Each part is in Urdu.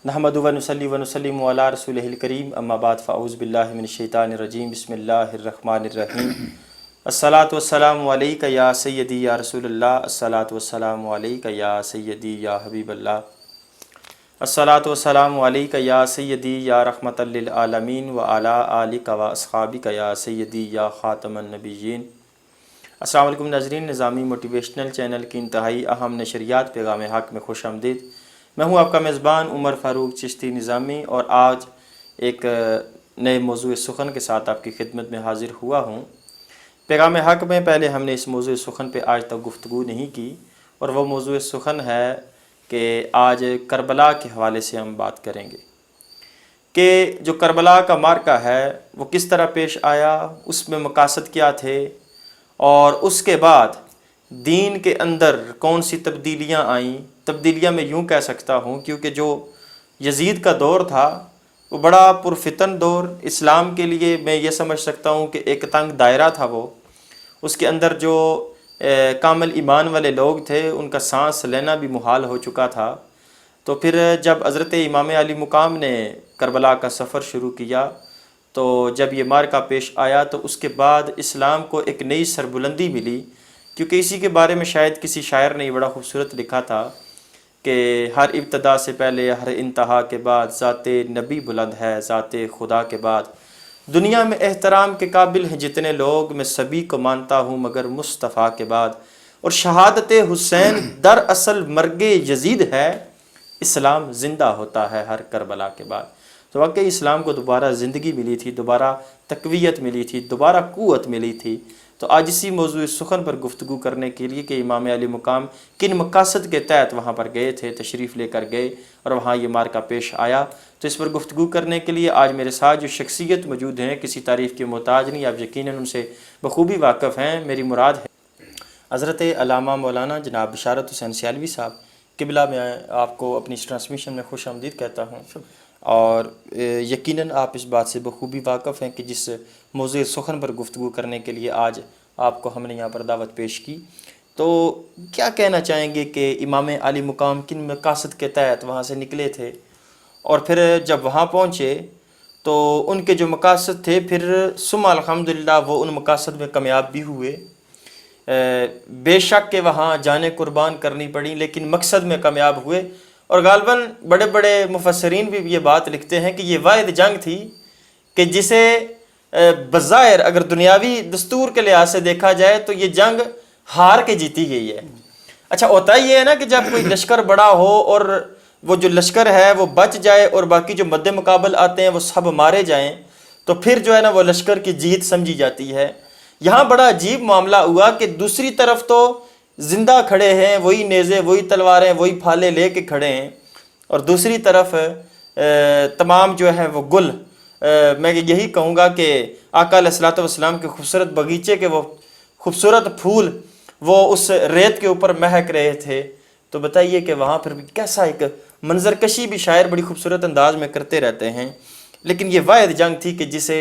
نحمدہ و نصلی و نسلم علی رسولہ الکریم اما بعد فاعوذ باللہ من الشیطان الرجیم بسم اللہ الرحمن الرحیم الصلاۃ والسلام علیک یا سیدی یا رسول اللہ الصلاۃ والسلام علیک یا سیدی یا حبیب اللہ الصلاۃ والسلام علیک یا سیدی یا رحمۃ للعالمین و علی آلک و اصحابک یا سیدی یا خاتم النبیین۔ السلام علیکم ناظرین، نظامی موٹیویشنل چینل کی انتہائی اہم نشریات پیغام حق میں خوش آمدید۔ میں ہوں آپ کا میزبان عمر فاروق چشتی نظامی، اور آج ایک نئے موضوع سخن کے ساتھ آپ کی خدمت میں حاضر ہوا ہوں۔ پیغام حق میں پہلے ہم نے اس موضوع سخن پہ آج تک گفتگو نہیں کی، اور وہ موضوع سخن ہے کہ آج کربلا کے حوالے سے ہم بات کریں گے کہ جو کربلا کا معرکہ ہے وہ کس طرح پیش آیا، اس میں مقاصد کیا تھے، اور اس کے بعد دین کے اندر کون سی تبدیلیاں آئیں۔ تبدیلیاں میں یوں کہہ سکتا ہوں کیونکہ جو یزید کا دور تھا وہ بڑا پرفتن دور اسلام کے لیے، میں یہ سمجھ سکتا ہوں کہ ایک تنگ دائرہ تھا وہ۔ اس کے اندر جو کامل ایمان والے لوگ تھے ان کا سانس لینا بھی محال ہو چکا تھا۔ تو پھر جب حضرت امام علی مقام نے کربلا کا سفر شروع کیا تو جب یہ معرکہ پیش آیا تو اس کے بعد اسلام کو ایک نئی سربلندی ملی، کیونکہ اسی کے بارے میں شاید کسی شاعر نے بڑا خوبصورت لکھا تھا کہ ہر ابتدا سے پہلے ہر انتہا کے بعد ذات نبی بلند ہے ذات خدا کے بعد، دنیا میں احترام کے قابل ہیں جتنے لوگ، میں سبھی کو مانتا ہوں مگر مصطفیٰ کے بعد، اور شہادت حسین در اصل مرگ یزید ہے، اسلام زندہ ہوتا ہے ہر کربلا کے بعد۔ تو واقعی اسلام کو دوبارہ زندگی ملی تھی، دوبارہ تقویت ملی تھی، دوبارہ قوت ملی تھی۔ تو آج اسی موضوع سخن پر گفتگو کرنے کے لیے کہ امام علی مقام کن مقاصد کے تحت وہاں پر گئے تھے، تشریف لے کر گئے اور وہاں یہ معرکہ پیش آیا، تو اس پر گفتگو کرنے کے لیے آج میرے ساتھ جو شخصیت موجود ہیں، کسی تعریف کے محتاج نہیں، آپ یقیناً ان سے بخوبی واقف ہیں۔ میری مراد ہے حضرت علامہ مولانا جناب بشارت حسین سیالوی صاحب قبلہ۔ میں آپ کو اپنی اس ٹرانسمیشن میں خوش آمدید کہتا ہوں، اور یقیناً آپ اس بات سے بخوبی واقف ہیں کہ جس موضوع سخن پر گفتگو کرنے کے لیے آج آپ کو ہم نے یہاں پر دعوت پیش کی، تو کیا کہنا چاہیں گے کہ امام علی مقام کن مقاصد کے تحت وہاں سے نکلے تھے، اور پھر جب وہاں پہنچے تو ان کے جو مقاصد تھے پھر ثم الحمدللہ وہ ان مقاصد میں کامیاب بھی ہوئے۔ بے شک کہ وہاں جانیں قربان کرنی پڑی لیکن مقصد میں کامیاب ہوئے، اور غالباً بڑے بڑے مفسرین بھی یہ بات لکھتے ہیں کہ یہ واحد جنگ تھی کہ جسے بظاہر اگر دنیاوی دستور کے لحاظ سے دیکھا جائے تو یہ جنگ ہار کے جیتی گئی ہے۔ اچھا ہوتا یہ ہے نا کہ جب کوئی لشکر بڑا ہو اور وہ جو لشکر ہے وہ بچ جائے اور باقی جو مد مقابل آتے ہیں وہ سب مارے جائیں تو پھر جو ہے نا وہ لشکر کی جیت سمجھی جاتی ہے۔ یہاں بڑا عجیب معاملہ ہوا کہ دوسری طرف تو زندہ کھڑے ہیں، وہی نیزے وہی تلواریں وہی پھالے لے کے کھڑے ہیں، اور دوسری طرف تمام جو ہے وہ گل، میں یہی کہوں گا کہ آقا علیہ الصلوۃ والسلام کے خوبصورت بغیچے کے وہ خوبصورت پھول وہ اس ریت کے اوپر مہک رہے تھے۔ تو بتائیے کہ وہاں پھر کیسا ایک منظر کشی بھی شاعر بڑی خوبصورت انداز میں کرتے رہتے ہیں، لیکن یہ واحد جنگ تھی کہ جسے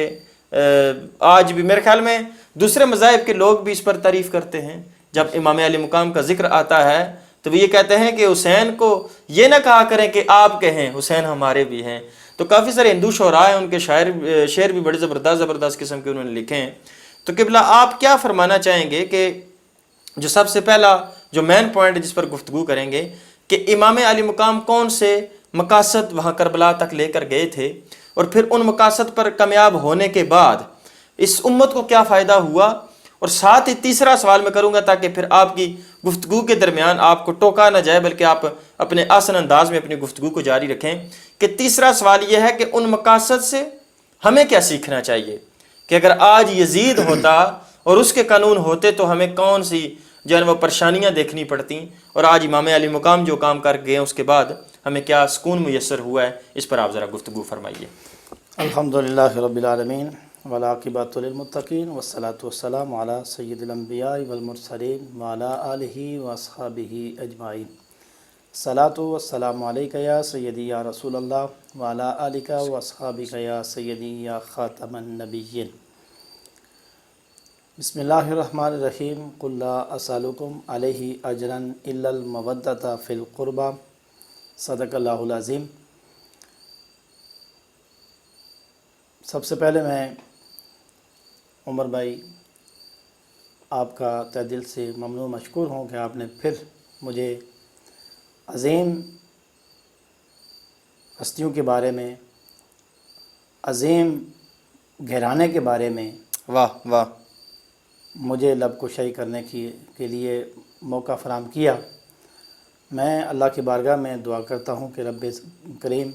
آج بھی میرے خیال میں دوسرے مذاہب کے لوگ بھی اس پر تعریف کرتے ہیں۔ جب امام علی مقام کا ذکر آتا ہے تو وہ یہ کہتے ہیں کہ حسین کو یہ نہ کہا کریں کہ آپ کہیں، حسین ہمارے بھی ہیں۔ تو کافی سارے ہندو شعراء ہیں، ان کے شعر بھی بڑے زبردست قسم کے انہوں نے لکھے ہیں۔ تو قبلہ آپ کیا فرمانا چاہیں گے کہ جو سب سے پہلا جو مین پوائنٹ جس پر گفتگو کریں گے کہ امام علی مقام کون سے مقاصد وہاں کربلا تک لے کر گئے تھے، اور پھر ان مقاصد پر کامیاب ہونے کے بعد اس امت کو کیا فائدہ ہوا، اور ساتھ ہی تیسرا سوال میں کروں گا تاکہ پھر آپ کی گفتگو کے درمیان آپ کو ٹوکا نہ جائے بلکہ آپ اپنے آسن انداز میں اپنی گفتگو کو جاری رکھیں، کہ تیسرا سوال یہ ہے کہ ان مقاصد سے ہمیں کیا سیکھنا چاہیے، کہ اگر آج یزید ہوتا اور اس کے قانون ہوتے تو ہمیں کون سی جو ہے وہ پریشانیاں دیکھنی پڑتی، اور آج امام علی مقام جو کام کر گئے اس کے بعد ہمیں کیا سکون میسر ہوا ہے، اس پر آپ ذرا گفتگو فرمائیے۔ الحمدللہ رب العالمین والعاقبۃ للمتقین والصلاۃ والسلام علی سید الانبیاء والمرسلین وعلی آلہ واصحابہ اجمعین۔ الصلاۃ والسلام علیک یا سیدی یا رسول اللہ وعلی آلک واصحابک یا سیدی یا خاتم النبیین۔ بسم اللہ الرحمن الرحیم۔ قل لا اسألکم علیہ اجرا الا المودۃ فی القربى، صدق اللہ العظیم۔ سب سے پہلے میں عمر بھائی آپ کا تہ دل سے ممنون مشکور ہوں کہ آپ نے پھر مجھے عظیم ہستیوں کے بارے میں، عظیم گھرانے کے بارے میں واہ واہ، مجھے لب کشائی کرنے کے لیے موقع فراہم کیا۔ میں اللہ کی بارگاہ میں دعا کرتا ہوں کہ رب کریم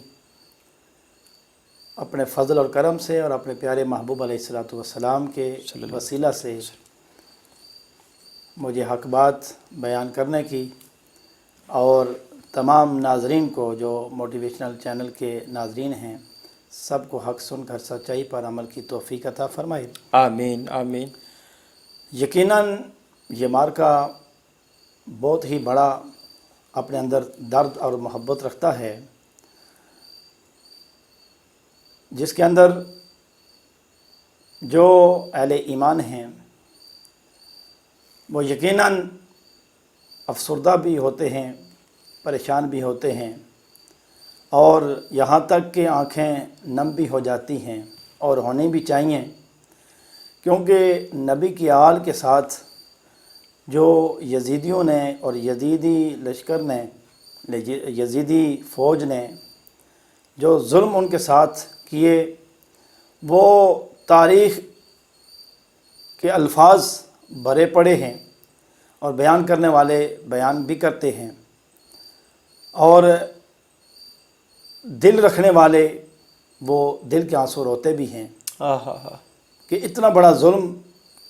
اپنے فضل اور کرم سے اور اپنے پیارے محبوب علیہ الصلوۃ والسلام کے وسیلہ سے مجھے حق بات بیان کرنے کی، اور تمام ناظرین کو جو موٹیویشنل چینل کے ناظرین ہیں سب کو حق سن کر سچائی پر عمل کی توفیق عطا فرمائے۔ آمین آمین۔ یقیناً یہ معرکہ بہت ہی بڑا اپنے اندر درد اور محبت رکھتا ہے، جس کے اندر جو اہل ایمان ہیں وہ یقیناً افسردہ بھی ہوتے ہیں، پریشان بھی ہوتے ہیں، اور یہاں تک کہ آنکھیں نم بھی ہو جاتی ہیں، اور ہونی بھی چاہیے، کیونکہ نبی کی آل کے ساتھ جو یزیدیوں نے اور یزیدی لشکر نے، یزیدی فوج نے جو ظلم ان کے ساتھ کیے، وہ تاریخ کے الفاظ بھرے پڑے ہیں، اور بیان کرنے والے بیان بھی کرتے ہیں، اور دل رکھنے والے وہ دل کے آنسو روتے بھی ہیں کہ اتنا بڑا ظلم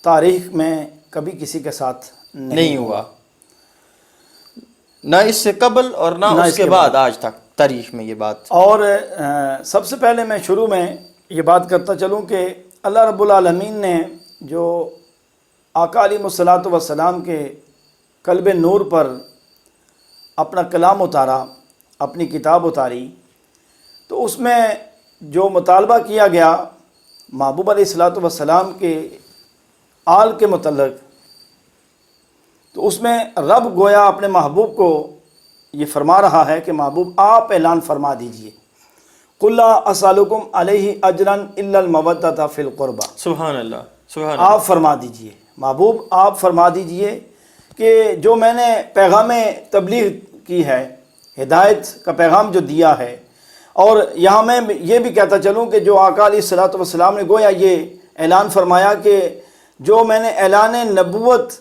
تاریخ میں کبھی کسی کے ساتھ نہیں ہوا، نہ اس سے قبل اور نہ اس کے بعد آج تک تاریخ میں یہ بات۔ اور سب سے پہلے میں شروع میں یہ بات کرتا چلوں کہ اللہ رب العالمین نے جو آقا علیہ الصلوۃ والسلام کے قلب نور پر اپنا کلام اتارا، اپنی کتاب اتاری، تو اس میں جو مطالبہ کیا گیا محبوب علیہ الصلوۃ والسلام کے آل کے متعلق، تو اس میں رب گویا اپنے محبوب کو یہ فرما رہا ہے کہ محبوب آپ اعلان فرما دیجئے، قُلْ لَا أَسْأَلُكُمْ عَلَيْهِ أَجْرًا إِلَّا الْمَوَدَّةَ فِي الْقُرْبَى۔ سبحان اللہ سبحان اللہ۔ آپ فرما دیجئے، محبوب آپ فرما دیجئے کہ جو میں نے پیغام تبلیغ کی ہے، ہدایت کا پیغام جو دیا ہے، اور یہاں میں یہ بھی کہتا چلوں کہ جو آقا علیہ الصلوۃ والسلام نے گویا یہ اعلان فرمایا کہ جو میں نے اعلان نبوت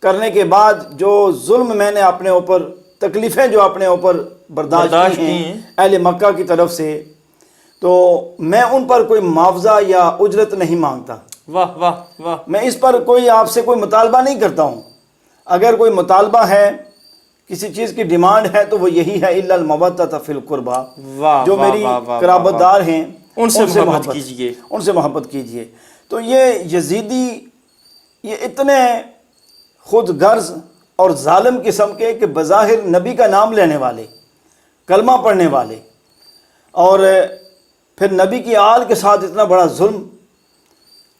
کرنے کے بعد جو ظلم میں نے اپنے اوپر، تکلیفیں جو اپنے اوپر برداشت کی ہیں اہل مکہ کی طرف سے، تو میں ان پر کوئی معاوضہ یا اجرت نہیں مانگتا۔ واہ واہ واہ۔ میں اس پر کوئی آپ سے کوئی مطالبہ نہیں کرتا ہوں۔ اگر کوئی مطالبہ ہے، کسی چیز کی ڈیمانڈ ہے، تو وہ یہی ہے الا المودۃ فی القربى، جو میری قرابت دار ہیں ان سے محبت کیجیے، ان سے محبت کیجیے۔ تو یہ یزیدی یہ اتنے خود غرض اور ظالم قسم کے کہ بظاہر نبی کا نام لینے والے، کلمہ پڑھنے والے، اور پھر نبی کی آل کے ساتھ اتنا بڑا ظلم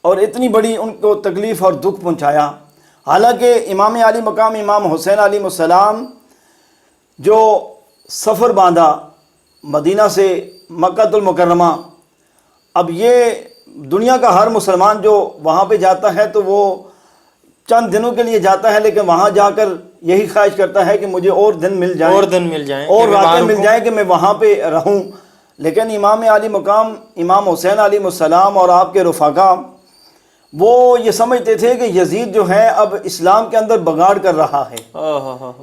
اور اتنی بڑی ان کو تکلیف اور دکھ پہنچایا۔ حالانکہ امام علی مقام امام حسین علیہ السلام جو سفر باندھا مدینہ سے مکہ المکرمہ، اب یہ دنیا کا ہر مسلمان جو وہاں پہ جاتا ہے تو وہ چند دنوں کے لیے جاتا ہے، لیکن وہاں جا کر یہی خواہش کرتا ہے کہ مجھے اور دن مل جائیں، اور دن مل جائیں، اور راتیں مل جائیں کہ میں وہاں پہ رہوں۔ لیکن امام علی مقام امام حسین علیہ السلام اور آپ کے رفقا وہ یہ سمجھتے تھے کہ یزید جو ہے اب اسلام کے اندر بگاڑ کر رہا ہے،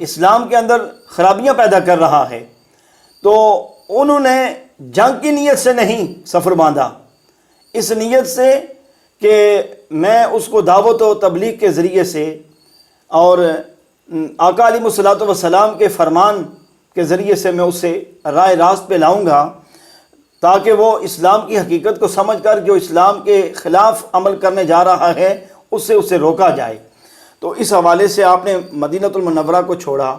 اسلام کے اندر خرابیاں پیدا کر رہا ہے، تو انہوں نے جنگ کی نیت سے نہیں سفر باندھا، اس نیت سے کہ میں اس کو دعوت و تبلیغ کے ذریعے سے اور آقا علیہ الصلوۃ والسلام کے فرمان کے ذریعے سے میں اسے راہ راست پہ لاؤں گا، تاکہ وہ اسلام کی حقیقت کو سمجھ کر جو اسلام کے خلاف عمل کرنے جا رہا ہے اسے روکا جائے۔ تو اس حوالے سے آپ نے مدینہ المنورہ کو چھوڑا،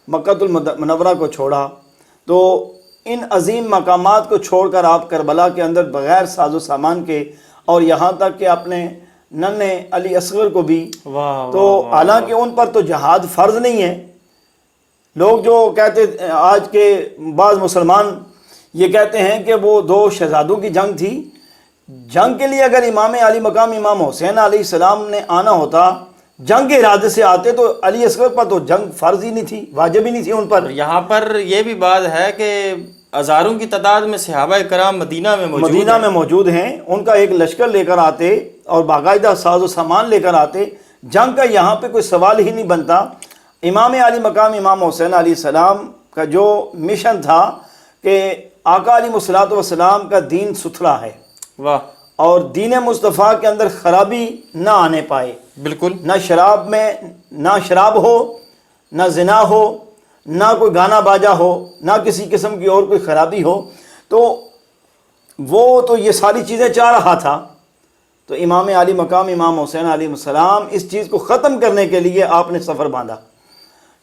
مکہ المنورہ کو چھوڑا، تو ان عظیم مقامات کو چھوڑ کر آپ کربلا کے اندر بغیر ساز و سامان کے، اور یہاں تک کہ اپنے ننھے علی اصغر کو بھی، تو حالانکہ ان پر تو جہاد فرض نہیں ہے، لوگ جو کہتے آج کے بعض مسلمان یہ کہتے ہیں کہ وہ 2 شہزادوں کی جنگ تھی جنگ کے لیے اگر امام علی مقام امام حسین علیہ السلام نے آنا ہوتا، جنگ کے ارادے سے آتے، تو علی اصغر پر تو جنگ فرض ہی نہیں تھی، واجب ہی نہیں تھی ان پر۔ یہاں پر یہ بھی بات ہے کہ ہزاروں کی تعداد میں صحابہ کرام مدینہ میں موجود ہیں، ان کا ایک لشکر لے کر آتے اور باقاعدہ ساز و سامان لے کر آتے، جنگ کا یہاں پہ کوئی سوال ہی نہیں بنتا۔ امام علی مقام امام حسین علیہ السلام کا جو مشن تھا کہ آقا علیہ الصلوۃ والسلام کا دین ستھرا ہے، واہ، اور دین مصطفیٰ کے اندر خرابی نہ آنے پائے، بالکل، نہ شراب ہو، نہ زنا ہو، نہ کوئی گانا باجا ہو، نہ کسی قسم کی اور کوئی خرابی ہو، تو وہ تو یہ ساری چیزیں چاہ رہا تھا۔ تو امام علی مقام امام حسین علیہ السلام اس چیز کو ختم کرنے کے لیے آپ نے سفر باندھا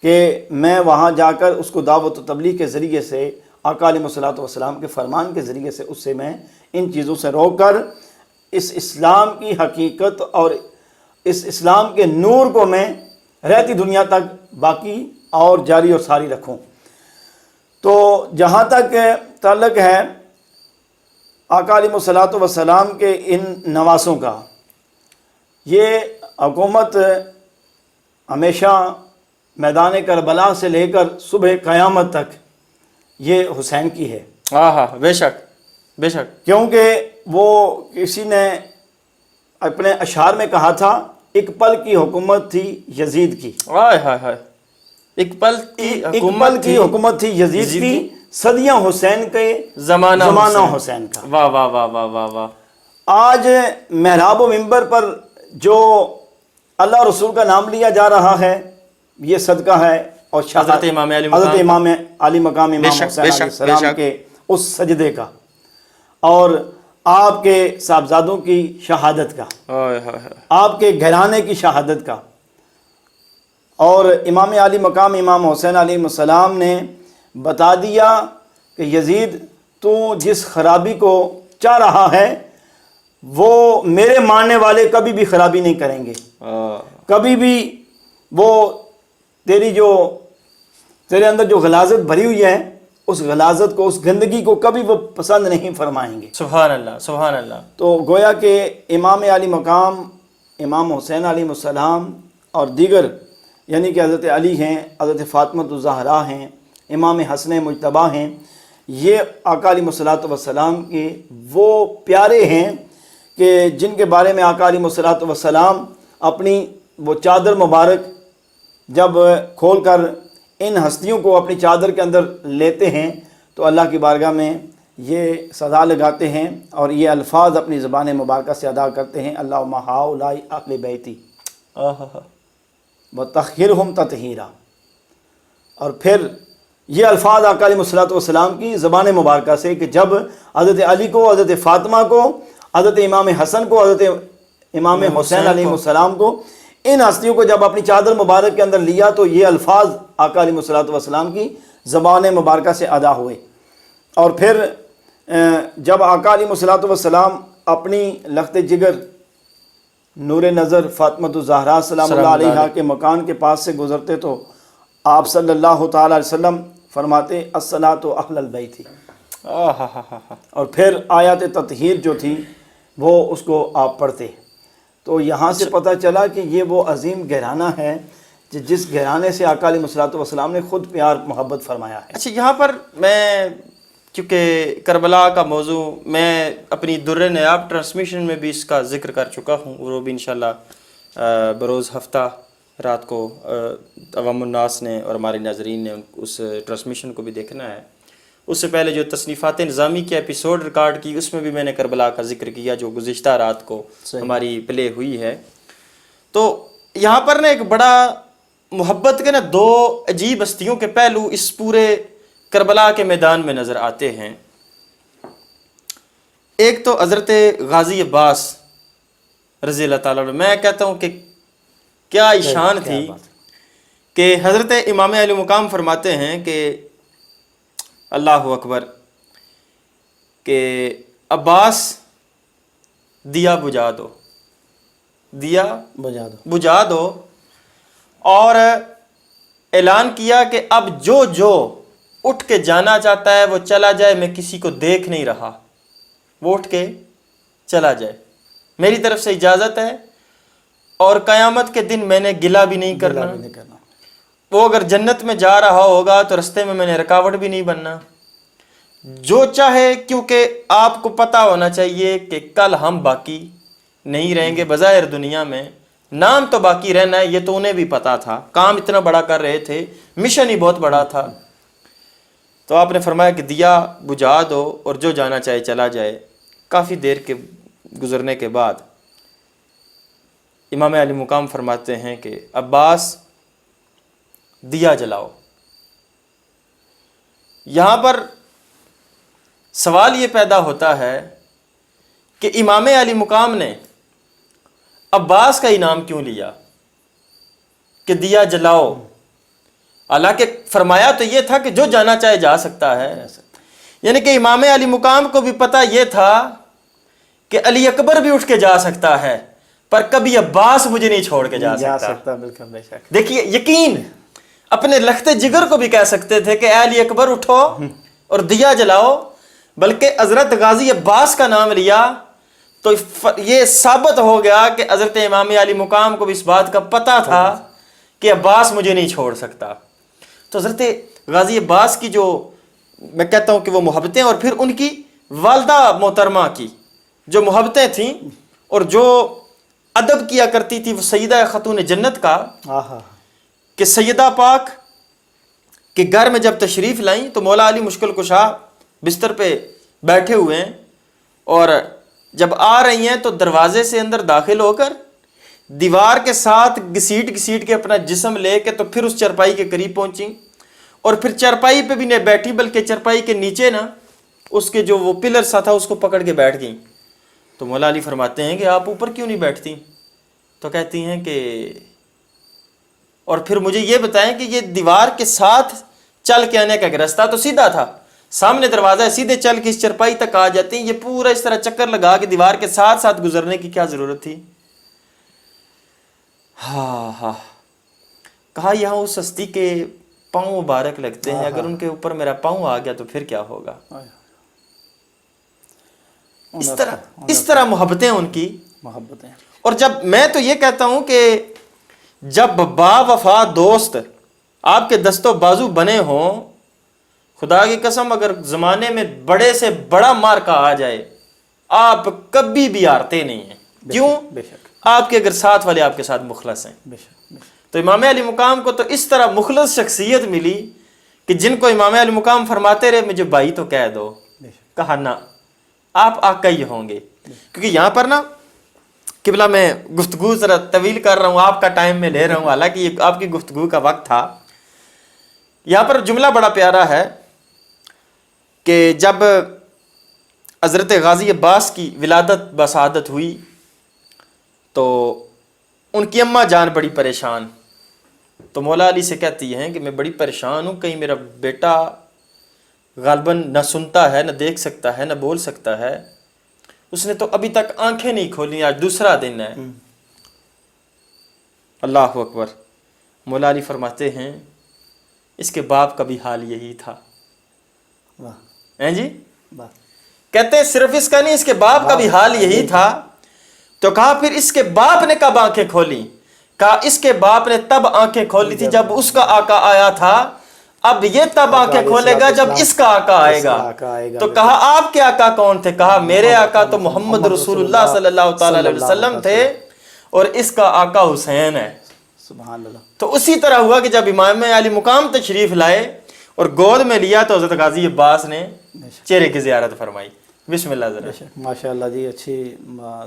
کہ میں وہاں جا کر اس کو دعوت و تبلیغ کے ذریعے سے، آقا علیہ الصلوۃ والسلام کے فرمان کے ذریعے سے اس سے میں ان چیزوں سے روک کر اس اسلام کی حقیقت اور اس اسلام کے نور کو میں رہتی دنیا تک باقی اور جاری اور ساری رکھوں۔ تو جہاں تک تعلق ہے آقا علیہ الصلوۃ والسلام کے ان نواسوں کا، یہ حکومت ہمیشہ میدان کربلا سے لے کر صبح قیامت تک یہ حسین کی ہے۔ ہاں، بے شک، بے شک، کیونکہ وہ کسی نے اپنے اشعار میں کہا تھا، ایک پل کی حکومت تھی یزید کی، ہائے ہائے ہائے، ایک پل کی حکومت تھی یزید کی، صدیاں حسین کے زمانہ حسین کا۔ واہ واہ واہ واہ واہ واہ۔ آج محراب و منبر پر جو اللہ رسول کا نام لیا جا رہا ہے، یہ صدقہ ہے اور حضرت امام علی مقام امام حسین علیہ السلام کے اس سجدے کا اور آپ کے صاحبزادوں کی شہادت کا، آپ کے گھرانے کی شہادت کا۔ اور امام علی مقام امام حسین علیہ السلام نے بتا دیا کہ یزید، تو جس خرابی کو چاہ رہا ہے وہ میرے ماننے والے کبھی بھی خرابی نہیں کریں گے، کبھی بھی وہ تیرے اندر جو غلاظت بھری ہوئی ہے، اس غلاظت کو، اس گندگی کو کبھی وہ پسند نہیں فرمائیں گے۔ سبحان اللہ، سبحان اللہ۔ تو گویا کہ امام علی مقام امام حسین علیہ السلام اور دیگر، یعنی کہ حضرت علی ہیں، حضرت فاطمہ الزہرا ہیں، امام حسن مجتبیٰ ہیں، یہ آقا علیہ الصلوۃ والسلام کے وہ پیارے ہیں کہ جن کے بارے میں آقا علیہ الصلوۃ والسلام اپنی وہ چادر مبارک جب کھول کر ان ہستیوں کو اپنی چادر کے اندر لیتے ہیں تو اللہ کی بارگاہ میں یہ صدا لگاتے ہیں اور یہ الفاظ اپنی زبان مبارکہ سے ادا کرتے ہیں، اللہم ہؤلاء اہل بیتی وطہرہم تطہیرا۔ اور پھر یہ الفاظ آقا علیہ الصلوۃ والسلام کی زبان مبارکہ سے کہ جب حضرت علی کو، حضرت فاطمہ کو، حضرت امام حسن کو، حضرت امام حسین علیہ السلام کو، ان ہستیوں کو جب اپنی چادر مبارک کے اندر لیا تو یہ الفاظ آقا علیہ الصلوۃ والسلام کی زبان مبارکہ سے ادا ہوئے۔ اور پھر جب آقا علیہ الصلوۃ والسلام اپنی لخت جگر نور نظر فاطمہ الزہرا سلام اللہ علیہا کے مکان کے پاس سے گزرتے تو آپ صلی اللہ تعالی علیہ وسلم فرماتے الصلاۃ اہل البیت، اور پھر آیات تطہیر جو تھی وہ اس کو آپ پڑھتے۔ تو یہاں سے پتہ چلا کہ یہ وہ عظیم گھرانہ ہے جس گھرانے سے آقا علیہ الصلوۃ والسلام نے خود پیار محبت فرمایا ہے۔ اچھا، یہاں پر میں چونکہ کربلا کا موضوع میں اپنی در نیاب ٹرانسمیشن میں بھی اس کا ذکر کر چکا ہوں، وہ بھی انشاءاللہ بروز ہفتہ رات کو عوام الناس نے اور ہمارے ناظرین نے اس ٹرانسمیشن کو بھی دیکھنا ہے۔ اس سے پہلے جو تصنیفات نظامی کی ایپیسوڈ ریکارڈ کی، اس میں بھی میں نے کربلا کا ذکر کیا جو گزشتہ رات کو ہماری پلے ہوئی ہے۔ تو یہاں پر نا ایک بڑا محبت کے نا دو عجیب ہستیوں کے پہلو اس پورے کربلا کے میدان میں نظر آتے ہیں۔ ایک تو حضرت غازی عباس رضی اللہ تعالیٰ عنہ، میں کہتا ہوں کہ کیا شان تھی کہ حضرت امام علی مقام فرماتے ہیں کہ اللہ اکبر، کہ عباس دیا بجھا دو، دیا بجھا دو، اور اعلان کیا کہ اب جو اٹھ کے جانا چاہتا ہے وہ چلا جائے، میں کسی کو دیکھ نہیں رہا۔ وہ اٹھ کے چلا جائے، میری طرف سے اجازت ہے، اور قیامت کے دن میں نے گلہ بھی نہیں کرنا، گلہ بھی نہیں کرنا۔ وہ اگر جنت میں جا رہا ہوگا تو رستے میں نے رکاوٹ بھی نہیں بننا، جو چاہے، کیونکہ آپ کو پتہ ہونا چاہیے کہ کل ہم باقی نہیں رہیں گے۔ بظاہر دنیا میں نام تو باقی رہنا ہے، یہ تو انہیں بھی پتا تھا، کام اتنا بڑا کر رہے تھے، مشن ہی بہت بڑا تھا۔ تو آپ نے فرمایا کہ دیا بجھا دو اور جو جانا چاہے چلا جائے۔ کافی دیر کے گزرنے کے بعد امام علی مقام فرماتے ہیں کہ عباس دیا جلاؤ۔ یہاں پر سوال یہ پیدا ہوتا ہے کہ امام علی مقام نے عباس کا انعام کیوں لیا کہ دیا جلاؤ؟ حالانکہ فرمایا تو یہ تھا کہ جو جانا چاہے جا سکتا ہے، یعنی کہ امام علی مقام کو بھی پتہ یہ تھا کہ علی اکبر بھی اٹھ کے جا سکتا ہے، پر کبھی عباس مجھے نہیں چھوڑ کے جا سکتا۔ بالکل بے شک۔ دیکھیے یقین، اپنے لخت جگر کو بھی کہہ سکتے تھے کہ اے علی اکبر اٹھو اور دیا جلاؤ، بلکہ حضرت غازی عباس کا نام لیا تو یہ ثابت ہو گیا کہ حضرت امام علی مقام کو بھی اس بات کا پتہ تھا کہ عباس مجھے نہیں چھوڑ سکتا۔ تو حضرت غازی عباس کی جو میں کہتا ہوں کہ وہ محبتیں، اور پھر ان کی والدہ محترمہ کی جو محبتیں تھیں اور جو ادب کیا کرتی تھی، وہ سیدہ خاتون جنت کا، کہ سیدہ پاک کے گھر میں جب تشریف لائیں تو مولا علی مشکل کشا بستر پہ بیٹھے ہوئے ہیں، اور جب آ رہی ہیں تو دروازے سے اندر داخل ہو کر دیوار کے ساتھ گھسیٹ گھسیٹ کے اپنا جسم لے کے تو پھر اس چرپائی کے قریب پہنچیں، اور پھر چرپائی پہ بھی نہیں بیٹھی بلکہ چرپائی کے نیچے نا اس کے جو وہ پلر سا تھا اس کو پکڑ کے بیٹھ گئیں۔ تو مولا علی فرماتے ہیں کہ آپ اوپر کیوں نہیں بیٹھتی؟ تو کہتی ہیں کہ اور پھر مجھے یہ بتائیں کہ یہ دیوار کے ساتھ چل کے آنے کا راستہ تو سیدھا تھا، سامنے دروازہ ہے، سیدھے چل کے اس چرپائی تک آ جاتی ہیں، یہ پورا اس طرح چکر لگا کے دیوار کے ساتھ ساتھ گزرنے کی کیا ضرورت تھی؟ ہاں کہا یہاں اس ہستی کے پاؤں مبارک لگتے ہیں، اگر ان کے اوپر میرا پاؤں آ گیا تو پھر کیا ہوگا؟ اس طرح محبتیں ان کی محبتیں۔ اور جب میں تو یہ کہتا ہوں کہ جب با وفا دوست آپ کے دست و بازو بنے ہوں، خدا کی قسم اگر زمانے میں بڑے سے بڑا مارکا آ جائے آپ کبھی بھی ہارتے نہیں ہیں۔ کیوں؟ بے شک آپ کے اگر ساتھ والے آپ کے ساتھ مخلص ہیں۔ بے شک۔ تو امام علی مقام کو تو اس طرح مخلص شخصیت ملی کہ جن کو امام علی مقام فرماتے رہے مجھے بھائی تو کہہ دو، کہا نہ آپ آقا ہی ہوں گے۔ کیونکہ یہاں پر نا قبلہ میں گفتگو ذرا طویل کر رہا ہوں، آپ کا ٹائم میں لے رہا ہوں، حالانکہ یہ آپ کی گفتگو کا وقت تھا۔ یہاں پر جملہ بڑا پیارا ہے کہ جب حضرت غازی عباس کی ولادت بسعادت ہوئی تو ان کی اماں جان بڑی پریشان، تو مولا علی سے کہتی ہیں کہ میں بڑی پریشان ہوں، کہیں میرا بیٹا غالباً نہ سنتا ہے، نہ دیکھ سکتا ہے، نہ بول سکتا ہے، اس نے تو ابھی تک آنکھیں نہیں کھولی، آج دوسرا دن ہے۔ اللہ اکبر۔ مولا علی فرماتے ہیں اس کے باپ کا بھی حال یہی تھا۔ ہیں جی؟ کہتے ہیں صرف اس کا نہیں، اس کے باپ کا بھی حال یہی تھا۔ تو کہا پھر اس کے باپ نے کب آنکھیں کھولی؟ کہا اس کے باپ نے تب آنکھیں کھولی تھی جب اس کا آقا آیا تھا، اب یہ تب آنکھیں کھولے گا جب اس کا آقا آئے گا۔ تو کہا آپ کے آقا کون تھے؟ کہا میرے آقا تو محمد رسول اللہ صلی اللہ تعالی علیہ وسلم تھے اور اس کا آقا حسین ہے۔ سبحان اللہ۔ تو تو اسی طرح ہوا کہ جب امام علی مقام تشریف لائے اور گود میں لیا تو حضرت غازی عباس نے چہرے کی زیارت فرمائی۔ بسم اللہ ذرا۔ ماشاء اللہ جی، اچھی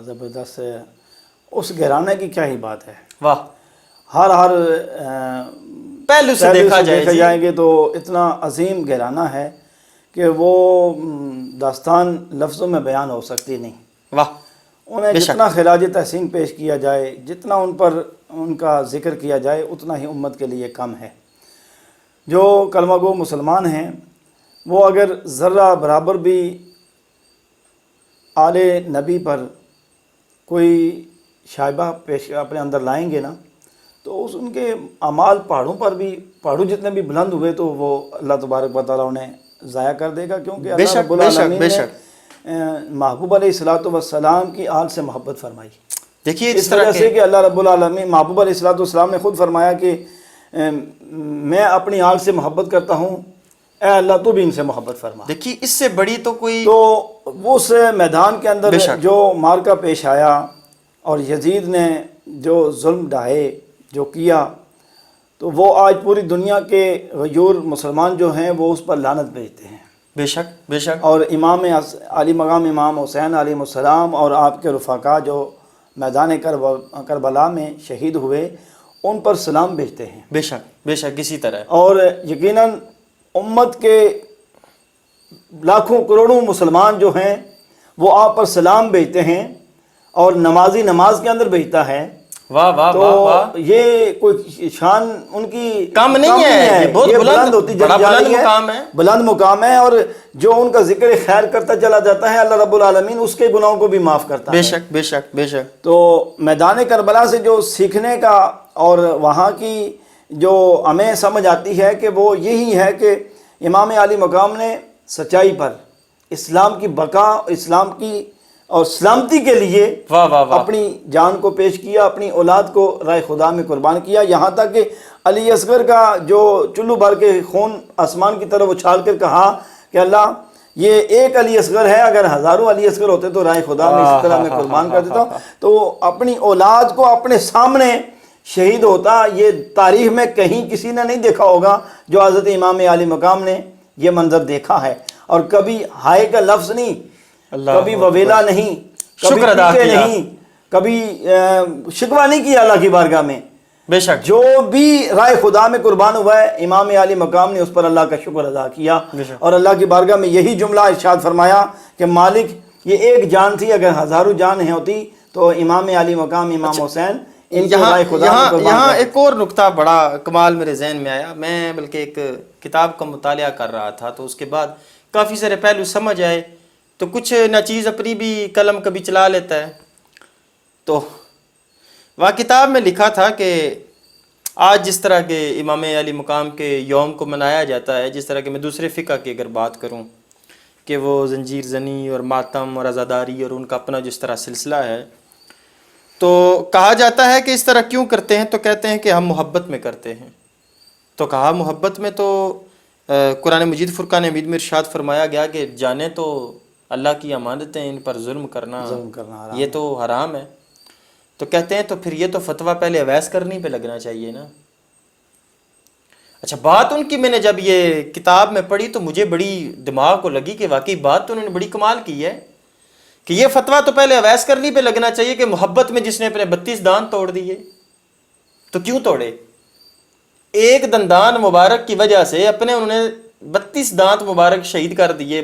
زبردست ہے، اس گھرانے کی کیا ہی بات ہے۔ واہ، ہر پہلو سے دیکھا جائے گے تو اتنا عظیم گھرانہ ہے کہ وہ داستان لفظوں میں بیان ہو سکتی نہیں۔ واہ، انہیں جتنا خراج تحسین پیش کیا جائے، جتنا ان پر ان کا ذکر کیا جائے اتنا ہی امت کے لیے کم ہے۔ جو کلمہ گو مسلمان ہیں وہ اگر ذرہ برابر بھی آل نبی پر کوئی شائبہ پیش اپنے اندر لائیں گے نا تو ان کے اعمال پہاڑوں جتنے بھی بلند ہوئے تو وہ اللہ تبارک و تعالیٰ انہیں ضائع کر دے گا، کیونکہ اللہ رب العالمین نے محبوب علیہ الصلوۃ والسلام کی آل سے محبت فرمائی. دیکھیے اس وجہ سے کہ اللہ رب العالمین محبوب علیہ الصلوۃ والسلام نے خود فرمایا کہ میں اپنی آل سے محبت کرتا ہوں، اے اللہ تو بھی ان سے محبت فرما. دیکھیے اس سے بڑی تو کوئی تو اس میدان کے اندر جو معرکہ پیش آیا اور یزید نے جو ظلم ڈھائے جو کیا، تو وہ آج پوری دنیا کے غیور مسلمان جو ہیں وہ اس پر لعنت بھیجتے ہیں. بے شک بے شک. اور امام علی مقام امام حسین علیہ السلام اور آپ کے رفقا جو میدان کربلا میں شہید ہوئے ان پر سلام بھیجتے ہیں. بے شک بے شک اسی طرح. اور یقیناً امت کے لاکھوں کروڑوں مسلمان جو ہیں وہ آپ پر سلام بھیجتے ہیں، اور نمازی نماز کے اندر بھیجتا ہے. واہ واہ واہ واہ. تو یہ کوئی شان ان کی کم نہیں ہے، یہ بہت بلند ہوتی بڑا جا بلند رہی ہے، مقام ہے. بلند مقام ہے. اور جو ان کا ذکر خیر کرتا چلا جاتا ہے اللہ رب العالمین اس کے گناہوں کو بھی معاف کرتا ہے. بے شک بے شک بے شک. تو میدان کربلا سے جو سیکھنے کا اور وہاں کی جو ہمیں سمجھ آتی ہے کہ وہ یہی ہے کہ امام علی مقام نے سچائی پر اسلام کی بقا، اسلام کی اور سلامتی کے لیے واہ واہ واہ. اپنی جان کو پیش کیا، اپنی اولاد کو رائے خدا میں قربان کیا. یہاں تک کہ علی اصغر کا جو چلو بھر کے خون آسمان کی طرف اچھال کر کہا کہ اللہ یہ ایک علی اصغر ہے، اگر ہزاروں علی اصغر ہوتے تو رائے خدا میں اس طرح میں قربان کر دیتا ہوں. تو اپنی اولاد کو اپنے سامنے شہید ہوتا یہ تاریخ میں کہیں کسی نے نہیں دیکھا ہوگا جو حضرت امام علی مقام نے یہ منظر دیکھا ہے. اور کبھی ہائے کا لفظ نہیں، کبھی وویلا نہیں، شکر ادا کیا نہیں، کبھی شکوہ نہیں کیا اللہ کی بارگاہ میں. بے شک. جو بھی رائے خدا میں قربان ہوا ہے امام علی مقام نے اس پر اللہ کا شکر ادا کیا، اور اللہ کی بارگاہ میں یہی جملہ ارشاد فرمایا کہ مالک یہ ایک جان تھی، اگر ہزاروں جان ہیں ہوتی تو امام علی مقام امام حسین ان کو رائے خدا میں قربان. یہاں ایک اور نقطہ بڑا کمال میرے ذہن میں آیا. میں بلکہ ایک کتاب کا مطالعہ کر رہا تھا تو اس کے بعد کافی سارے پہلو سمجھ آئے، تو کچھ ناچیز اپنی بھی قلم کبھی چلا لیتا ہے. تو وہاں کتاب میں لکھا تھا کہ آج جس طرح کے امام علی مقام کے یوم کو منایا جاتا ہے، جس طرح کہ میں دوسرے فقہ کی اگر بات کروں کہ وہ زنجیر زنی اور ماتم اور عزاداری اور ان کا اپنا جس طرح سلسلہ ہے، تو کہا جاتا ہے کہ اس طرح کیوں کرتے ہیں؟ تو کہتے ہیں کہ ہم محبت میں کرتے ہیں. تو کہا محبت میں تو قرآن مجید فرقان حمید میں ارشاد فرمایا گیا کہ جانیں تو اللہ کی امانتیں، ان پر ظلم کرنا یہ تو حرام ہے. تو کہتے ہیں تو پھر یہ تو فتویٰ پہلے اویس کرنی پہ لگنا چاہیے نا. اچھا بات ان کی میں نے جب یہ کتاب میں پڑھی تو مجھے بڑی دماغ کو لگی کہ واقعی بات تو انہوں نے بڑی کمال کی ہے کہ یہ فتویٰ تو پہلے اویس کرنی پہ لگنا چاہیے کہ محبت میں جس نے اپنے 32 دانت توڑ دیے تو کیوں توڑے؟ ایک دندان مبارک کی وجہ سے اپنے انہوں نے 32 دانت مبارک شہید کر دیے،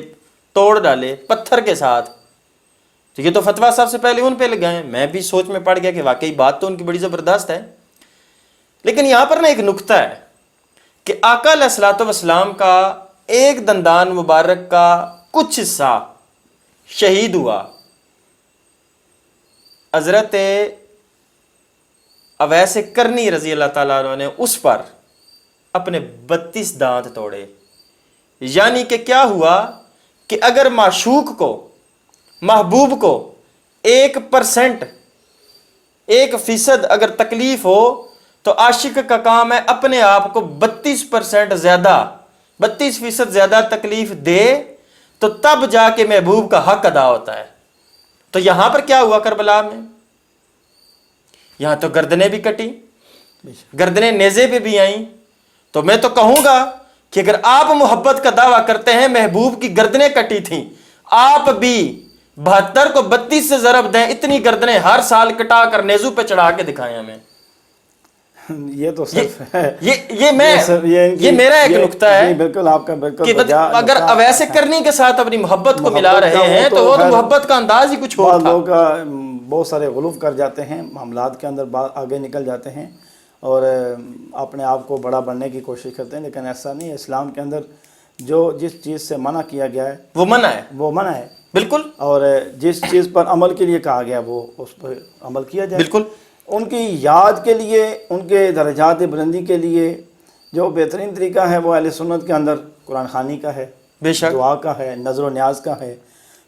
توڑ ڈالے پتھر کے ساتھ. تو یہ تو فتویٰ سب سے پہلے ان پہ لگائیں. میں بھی سوچ میں پڑ گیا کہ واقعی بات تو ان کی بڑی زبردست ہے. لیکن یہاں پر نا ایک نقطہ ہے کہ آقا علیہ الصلوۃ والسلام کا ایک دندان مبارک کا کچھ حصہ شہید ہوا. حضرت اویس کرنی رضی اللہ تعالیٰ عنہ نے اس پر اپنے 32 دانت توڑے. یعنی کہ کیا ہوا کہ اگر معشوق کو، محبوب کو 1% 1% اگر تکلیف ہو تو عاشق کا کام ہے اپنے آپ کو 32% زیادہ 32% زیادہ تکلیف دے، تو تب جا کے محبوب کا حق ادا ہوتا ہے. تو یہاں پر کیا ہوا کربلا میں؟ یہاں تو گردنیں بھی کٹی، گردنیں نیزے پہ بھی آئیں. تو میں تو کہوں گا کہ اگر آپ محبت کا دعویٰ کرتے ہیں محبوب کی گردنیں کٹی تھیں، آپ بھی 72 کو 32 سے ضرب دیں، اتنی گردنیں ہر سال کٹا کر نیزو پہ چڑھا کے دکھائیں ہمیں. یہ تو صرف یہ میرا ایک نقطہ ہے. بالکل آپ کا بالکل. اگر اویس کرنی کے ساتھ اپنی محبت کو ملا رہے ہیں تو وہ تو محبت کا انداز ہی کچھ اور تھا. لوگ بہت سارے غلو کر جاتے ہیں، معاملات کے اندر آگے نکل جاتے ہیں اور اپنے آپ کو بڑا بننے کی کوشش کرتے ہیں، لیکن ایسا نہیں ہے. اسلام کے اندر جو جس چیز سے منع کیا گیا ہے وہ منع ہے، وہ منع ہے بالکل. اور جس چیز پر عمل کے لیے کہا گیا وہ اس پر عمل کیا جائے. بالکل. ان کی یاد کے لیے، ان کے درجات بلندی کے لیے جو بہترین طریقہ ہے وہ اہل سنت کے اندر قرآن خوانی کا ہے، بے شک، دعا کا ہے، نظر و نیاز کا ہے.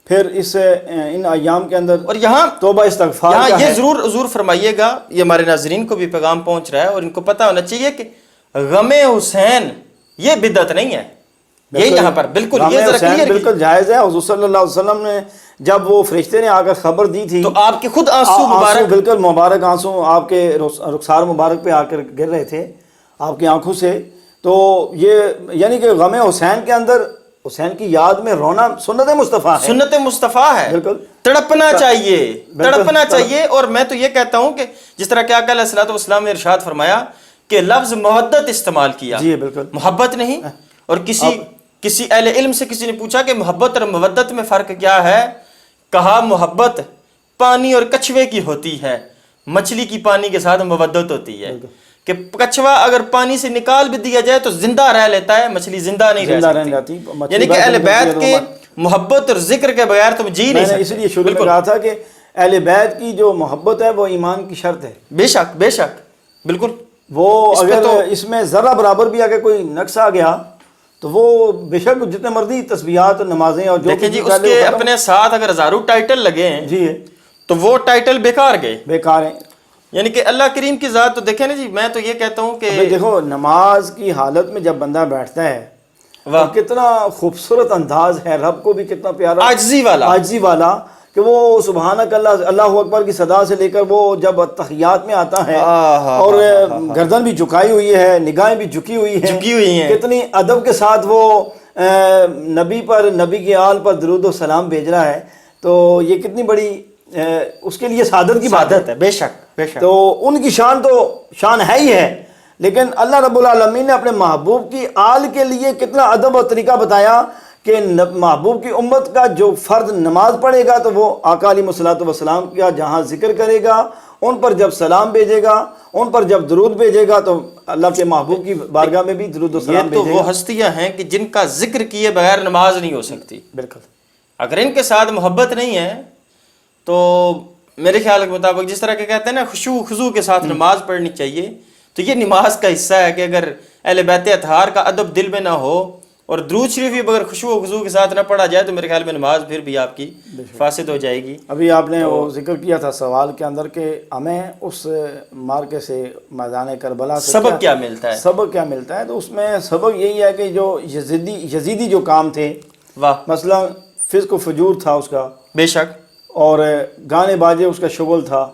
پھر اس ان ایام کے اندر اور یہاں توبہ استغفار کا یہ ہے۔ ضرور حضور فرمائیے گا، یہ ہمارے ناظرین کو بھی پیغام پہنچ رہا ہے اور ان کو پتہ ہونا چاہیے کہ غم حسین یہ بدعت نہیں ہے، یہ یہاں پر بالکل غم یہ ذرا حسین کلیئر بالکل جائز ہے۔ حضور صلی اللہ علیہ وسلم نے جب وہ فرشتے نے آ کر خبر دی تھی تو آپ کے خود آنسو مبارک، بالکل مبارک آنسو آپ کے رخسار مبارک پہ آ کر گر رہے تھے آپ کی آنکھوں سے، تو یہ یعنی کہ غم حسین کے اندر حسین کی یاد میں رونا سنت مصطفیٰ ہے، سنت مصطفیٰ ہے، بالکل تڑپنا چاہیے، تڑپنا چاہیے۔ اور میں تو یہ کہتا ہوں کہ جس طرح کہ آقا علیہ الصلوۃ والسلام نے ارشاد فرمایا کہ لفظ محبت استعمال کیا، جی بالکل محبت نہیں۔ اور کسی اہل علم سے کسی نے پوچھا کہ محبت اور مودت میں فرق کیا ہے، کہا محبت پانی اور کچھوے کی ہوتی ہے، مچھلی کی پانی کے ساتھ مودت ہوتی ہے کہ کچھوا اگر پانی سے نکال بھی دیا جائے تو زندہ رہ لیتا ہے، مچھلی زندہ نہیں رہ سکتی۔ یعنی کہ اہل بیت کے محبت اور ذکر کے بغیر تم جی نہیں سکتے۔ اس لیے شروع میں کہا تھا کہ اہل بیت کی جو محبت ہے وہ ایمان کی شرط ہے، بے شک بے شک، بالکل۔ وہ اگر اس میں ذرہ برابر بھی اگر کوئی نقص آ گیا تو وہ بے شک جتنے مرضی تسبیحات نمازیں اور جو دیکھیں جی اس کے اپنے ساتھ اگر ہزاروں ٹائٹل لگے ہیں جی تو وہ ٹائٹل بیکار گئے، بیکار ہیں۔ یعنی کہ اللہ کریم کی ذات تو دیکھیں نا جی، میں تو یہ کہتا ہوں کہ دیکھو نماز کی حالت میں جب بندہ بیٹھتا ہے واہ، کتنا خوبصورت انداز ہے، رب کو بھی کتنا پیارا عاجزی والا کہ وہ سبحانک اللہ اللہ اکبر کی صدا سے لے کر وہ جب تحیات میں آتا ہے اور گردن بھی جھکائی ہوئی ہے، نگاہیں بھی جھکی ہوئی ہیں، کتنی ادب کے ساتھ وہ نبی کی آل پر درود و سلام بھیج رہا ہے، تو یہ کتنی بڑی اس کے لیے سعادت کی بات ہے۔ بے شک بے شک۔ تو ان کی شان ہے ہی ہے، لیکن اللہ رب العالمین نے اپنے محبوب کی آل کے لیے کتنا ادب اور طریقہ بتایا کہ محبوب کی امت کا جو فرد نماز پڑھے گا تو وہ آقا علیہ الصلوۃ والسلام کا جہاں ذکر کرے گا، ان پر جب سلام بھیجے گا، ان پر جب درود بھیجے گا تو اللہ کے محبوب کی بارگاہ میں بھی درود و سلام بھیجے گا۔ یہ تو وہ ہستیاں ہیں کہ جن کا ذکر کیے بغیر نماز نہیں ہو سکتی، بالکل۔ اگر ان کے ساتھ محبت نہیں ہے تو میرے خیال کے مطابق جس طرح کہ کہتے ہیں نا خشوع خضوع کے ساتھ نماز پڑھنی چاہیے، تو یہ نماز کا حصہ ہے کہ اگر اہل بیت اطہار کا ادب دل میں نہ ہو اور درود شریف بھی اگر خشوع و خضوع کے ساتھ نہ پڑھا جائے تو میرے خیال میں نماز پھر بھی آپ کی فاسد ہو جائے گی۔ ابھی آپ نے وہ ذکر کیا تھا سوال کے اندر کہ ہمیں اس مارکے سے میدان کربلا سے سبق کیا ملتا ہے؟ سبق کیا ملتا ہے؟ تو اس میں سبق یہی ہے کہ جو یزیدی جو کام تھے، واہ، مثلا فسق و فجور تھا اس کا، بے شک، اور گانے باجے اس کا شغل تھا،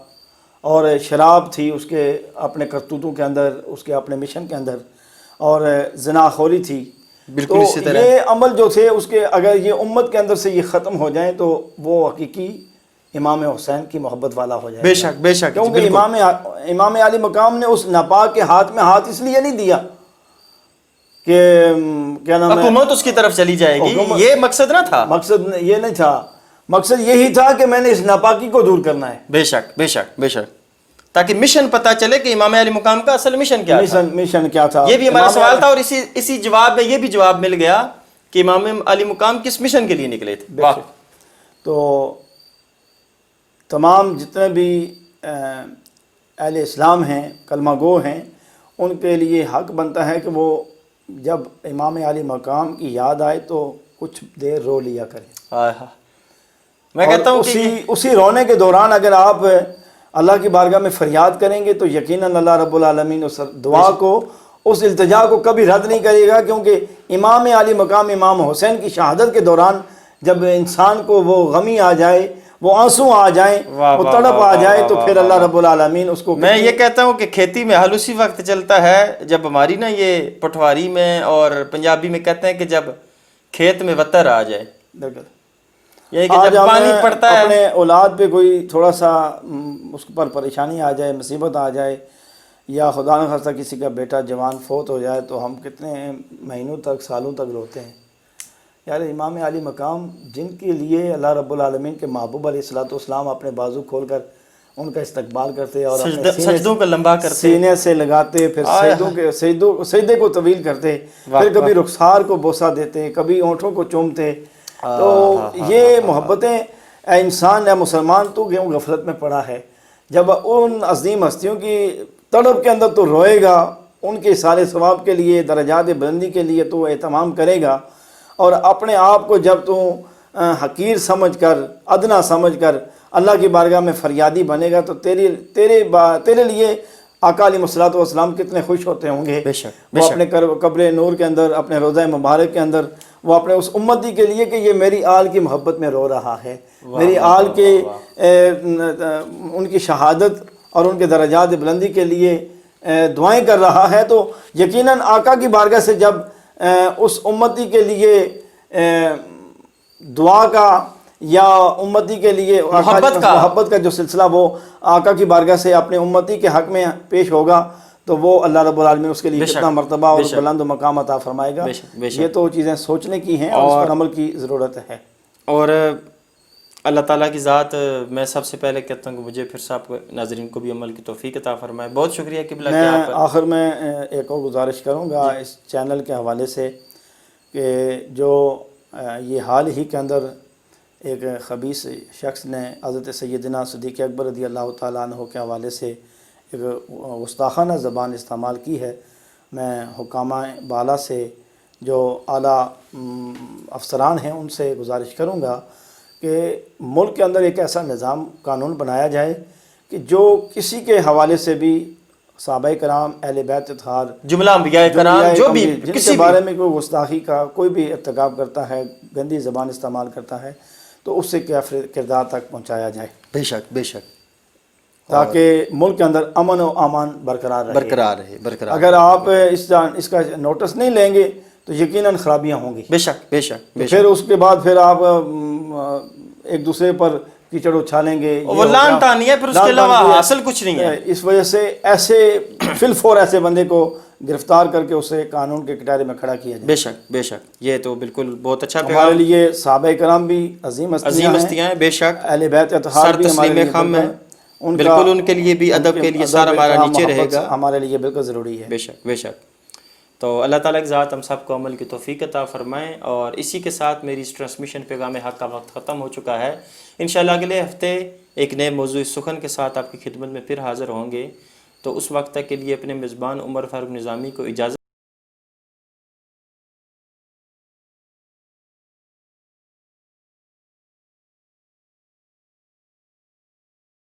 اور شراب تھی اس کے اپنے کرتوتوں کے اندر، اس کے اپنے مشن کے اندر، اور زنا خوری تھی، بالکل اسی طرح یہ عمل جو تھے اس کے اگر یہ امت کے اندر سے یہ ختم ہو جائیں تو وہ حقیقی امام حسین کی محبت والا ہو جائے۔ بے شک بے شک، کیونکہ امام علی مقام نے اس ناپاک کے ہاتھ میں ہاتھ اس لیے نہیں دیا کہ کیا نام ہے حکومت اس کی طرف چلی جائے گی، یہ مقصد نہ تھا، مقصد یہ نہیں تھا، مقصد یہی تھا کہ میں نے اس ناپاکی کو دور کرنا ہے۔ بے شک بے شک بے شک، تاکہ مشن پتہ چلے کہ امام علی مقام کا اصل مشن کیا تھا۔ مشن کیا تھا، یہ بھی ہمارا سوال تھا اور اسی جواب میں یہ بھی جواب مل گیا کہ امام علی مقام کس مشن کے لیے نکلے تھے۔ واہ، تو تمام جتنے بھی اہل اسلام ہیں، کلمہ گو ہیں، ان کے لیے حق بنتا ہے کہ وہ جب امام علی مقام کی یاد آئے تو کچھ دیر رو لیا کریں۔ میں کہتا ہوں کہ اسی رونے کے دوران اگر آپ اللہ کی بارگاہ میں فریاد کریں گے تو یقیناً اللہ رب العالمین اس دعا کو، اس التجا کو کبھی رد نہیں کرے گا، کیونکہ امام علی مقام امام حسین کی شہادت کے دوران جب انسان کو وہ غمی آ جائے، وہ آنسو آ جائیں، وہ تڑپ آ جائے تو پھر اللہ رب العالمین اس کو، میں یہ کہتا ہوں کہ کھیتی میں حل اسی وقت چلتا ہے جب ہماری نا یہ پٹواری میں اور پنجابی میں کہتے ہیں کہ جب کھیت میں وتر آ جائے، یہ کہ جب پانی پڑتا ہے، اپنے اولاد پہ کوئی تھوڑا سا اس پر پریشانی آ جائے، مصیبت آ جائے، یا خدا نخواستہ کسی کا بیٹا جوان فوت ہو جائے تو ہم کتنے مہینوں تک، سالوں تک روتے ہیں۔ یار امام علی مقام جن کے لیے اللہ رب العالمین کے محبوب علیہ الصلوۃ والسلام اپنے بازو کھول کر ان کا استقبال کرتے اور سجدوں کو لمبا کرتے، سینے سے لگاتے، پھر سجدے کو طویل کرتے، پھر کبھی رخسار کو بوسہ دیتے، کبھی ہونٹوں کو چومتے۔ تو یہ محبتیں اے انسان، اے مسلمان، تو کیوں غفلت میں پڑا ہے؟ جب ان عظیم ہستیوں کی تڑپ کے اندر تو روئے گا، ان کے سارے ثواب کے لیے، درجات بلندی کے لیے تو اہتمام کرے گا، اور اپنے آپ کو جب تو حقیر سمجھ کر، ادنا سمجھ کر اللہ کی بارگاہ میں فریادی بنے گا تو تیرے لیے آقا علیہ الصلوۃ والسلام کتنے خوش ہوتے ہوں گے۔ بے شک، وہ اپنے قبر نور کے اندر، اپنے روضہ مبارک کے اندر، وہ اپنے اس امتی کے لیے کہ یہ میری آل کی محبت میں رو رہا ہے، میری آل کے ان کی شہادت اور ان کے درجات بلندی کے لیے دعائیں کر رہا ہے، تو یقیناً آقا کی بارگاہ سے جب اس امتی کے لیے دعا کا یا امتی کے لیے محبت کا جو سلسلہ وہ آقا کی بارگاہ سے اپنے امتی کے حق میں پیش ہوگا تو وہ اللہ رب العالمین اس کے لیے کتنا مرتبہ اور بلند و مقام عطا فرمائے گا۔ یہ تو چیزیں سوچنے کی ہیں اور اس پر عمل کی ضرورت ہے۔ اور اللہ تعالیٰ کی ذات میں سب سے پہلے کہتا ہوں کہ مجھے پھر صاحب ناظرین کو بھی عمل کی توفیق عطا فرمائے۔ بہت شکریہ قبلہ کہ آپ آخر میں ایک اور گزارش کروں گا اس چینل کے حوالے سے کہ جو یہ حال ہی کے اندر ایک خبیث شخص نے حضرت سیدنا صدیق اکبر رضی اللہ تعالیٰ عنہ کے حوالے سے ایک گستاخانہ زبان استعمال کی ہے، میں حکامہ بالا سے جو اعلیٰ افسران ہیں ان سے گزارش کروں گا کہ ملک کے اندر ایک ایسا نظام قانون بنایا جائے کہ جو کسی کے حوالے سے بھی صحابہ کرام، اہل بیت اطہار، جملہ انبیاء کرام جو بھی جن کسی کے بارے میں کوئی گستاخی کا کوئی بھی ارتکاب کرتا ہے، گندی زبان استعمال کرتا ہے تو اس سے کیا کردار تک پہنچایا جائے، بے شک بے شک، تاکہ ملک کے اندر امن و امان برقرار رہے۔ اگر آپ اس کا نوٹس نہیں لیں گے تو یقیناً خرابیاں ہوں گی۔ بے شک بے شک، پھر اس کے بعد پھر آپ ایک دوسرے پر کیچڑ اچھالیں گے، وہ لان تانی ہے، پھر اس کے علاوہ حاصل کچھ نہیں ہے۔ اس وجہ سے ایسے فی الفور ایسے بندے کو گرفتار کر کے اسے قانون کے کٹارے میں کھڑا کیا جائے۔ بے شک بے شک، یہ تو بالکل بہت اچھا ہمارے لیے صحابہ کرام بھی عظیم ہستیاں ہیں، بے شک، اہل بیت اطہار بھی ہمارے لیے بالکل ان کے لیے بھی ادب کے لیے سارا ہمارا نیچے رہے گا، ہمارے لیے بالکل ضروری ہے۔ بے شک بے شک۔ تو اللہ تعالیٰ کی ذات ہم سب کو عمل کی توفیق عطا فرمائیں، اور اسی کے ساتھ میری اس ٹرانسمیشن پیغام حق کا وقت ختم ہو چکا ہے۔ انشاءاللہ اگلے ہفتے ایک نئے موضوع سخن کے ساتھ آپ کی خدمت میں پھر حاضر ہوں گے، تو اس وقت تک کے لیے اپنے میزبان عمر فاروق نظامی کو اجازت